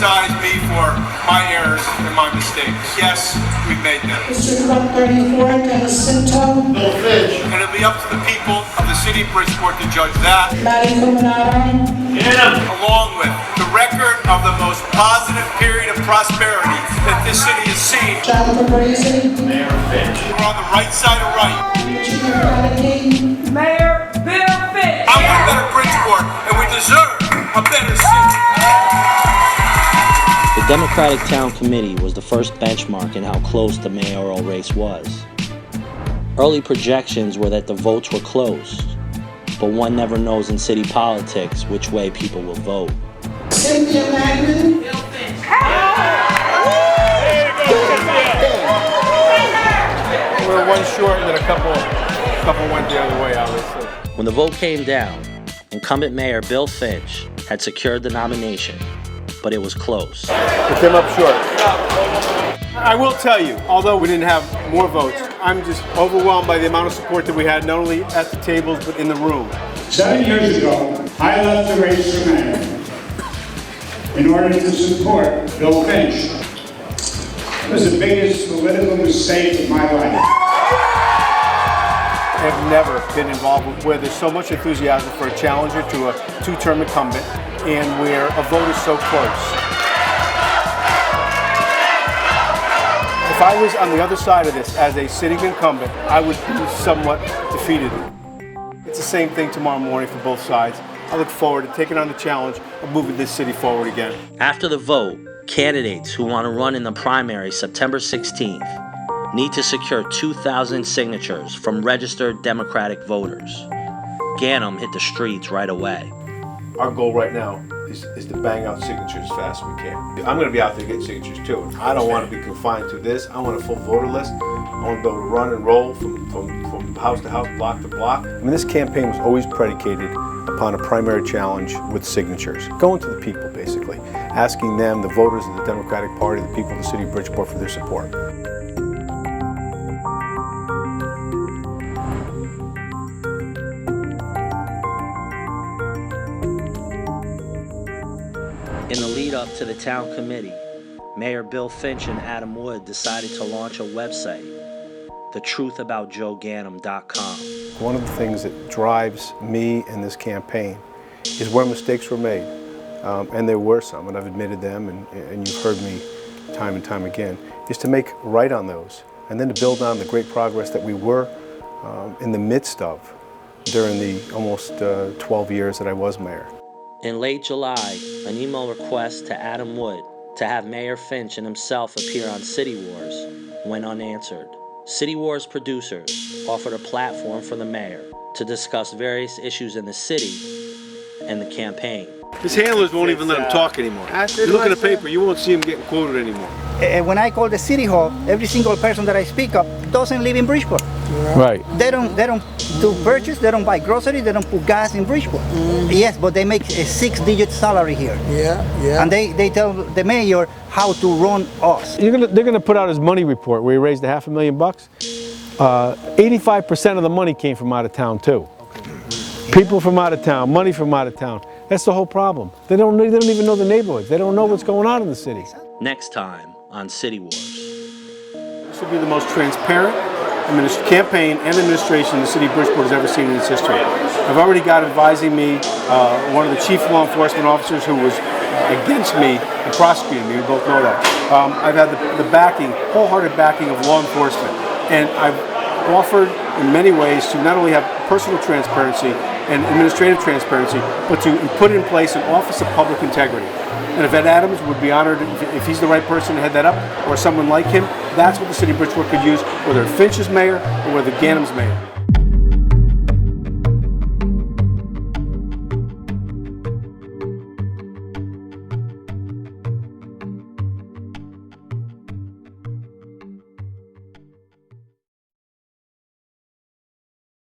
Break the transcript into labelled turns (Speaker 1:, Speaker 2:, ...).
Speaker 1: criticize me for my errors and my mistakes. Yes, we've made them.
Speaker 2: District 134, Dennis Sinto.
Speaker 1: Bill Finch. And it'll be up to the people of the city of Bridgeport to judge that. Along with the record of the most positive period of prosperity that this city has seen. Mayor Finch. We're on the right side of right.
Speaker 3: Mayor Bill Finch.
Speaker 1: I want a better Bridgeport, and we deserve a better city.
Speaker 4: The Democratic Town Committee was the first benchmark in how close the mayoral race was. Early projections were that the votes were close, but one never knows in city politics which way people will vote.
Speaker 2: Cynthia Magnan.
Speaker 3: Bill Finch.
Speaker 5: We're one short and then a couple went the other way, obviously.
Speaker 4: When the vote came down, incumbent Mayor Bill Finch had secured the nomination, but it was close.
Speaker 5: We came up short. I will tell you, although we didn't have more votes, I'm just overwhelmed by the amount of support that we had, not only at the tables, but in the room.
Speaker 6: 7 years ago, I left the race for mayor in order to support Bill Finch. It was the biggest political mistake of my life.
Speaker 5: I have never been involved with where there's so much enthusiasm for a challenger to a two-term incumbent and where a vote is so close. If I was on the other side of this as a sitting incumbent, I would be somewhat defeated. It's the same thing tomorrow morning for both sides. I look forward to taking on the challenge of moving this city forward again.
Speaker 4: After the vote, candidates who want to run in the primary September 16th need to secure 2,000 signatures from registered Democratic voters. Ganim hit the streets right away.
Speaker 5: Our goal right now is to bang out signatures as fast as we can. I'm going to be out there getting signatures too. I don't want to be confined to this. I want a full voter list. I want to be able to run and roll from house to house, block to block. I mean, this campaign was always predicated upon a primary challenge with signatures. Going to the people, basically. Asking them, the voters of the Democratic Party, the people of the city of Bridgeport, for their support.
Speaker 4: In the lead up to the town committee, Mayor Bill Finch and Adam Wood decided to launch a website, thetruthaboutjoeganim.com.
Speaker 5: One of the things that drives me in this campaign is where mistakes were made. And there were some, and I've admitted them, and you've heard me time and time again, is to make right on those, and then to build on the great progress that we were in the midst of during the almost 12 years that I was mayor.
Speaker 4: In late July, an email request to Adam Wood to have Mayor Finch and himself appear on City Wars went unanswered. City Wars producers offered a platform for the mayor to discuss various issues in the city and the campaign.
Speaker 5: His handlers won't even let him talk anymore. You look at the paper, you won't see him getting quoted anymore.
Speaker 7: When I call the city hall, every single person that I speak up doesn't live in Bridgeport.
Speaker 5: Right.
Speaker 7: They don't do purchase, they don't buy groceries, they don't put gas in Bridgeport. Yes, but they make a 6-digit salary here.
Speaker 2: Yeah.
Speaker 7: And they tell the mayor how to run us.
Speaker 5: They're gonna put out his money report where he raised $500,000. 85% of the money came from out of town too. People from out of town, money from out of town. That's the whole problem. They don't even know the neighborhoods. They don't know what's going on in the city.
Speaker 4: Next time on City Wars.
Speaker 5: This will be the most transparent campaign and administration the city of Bridgeport has ever seen in its history. I've already got advising me one of the chief law enforcement officers who was against me and prosecuting me. We both know that. I've had the backing, wholehearted backing of law enforcement. And I've offered in many ways to not only have personal transparency and administrative transparency, but to put in place an Office of Public Integrity. And if Ed Adams would be honored if he's the right person to head that up, or someone like him, that's what the city of Bridgeport could use, whether Finch is mayor or whether Ganim's mayor.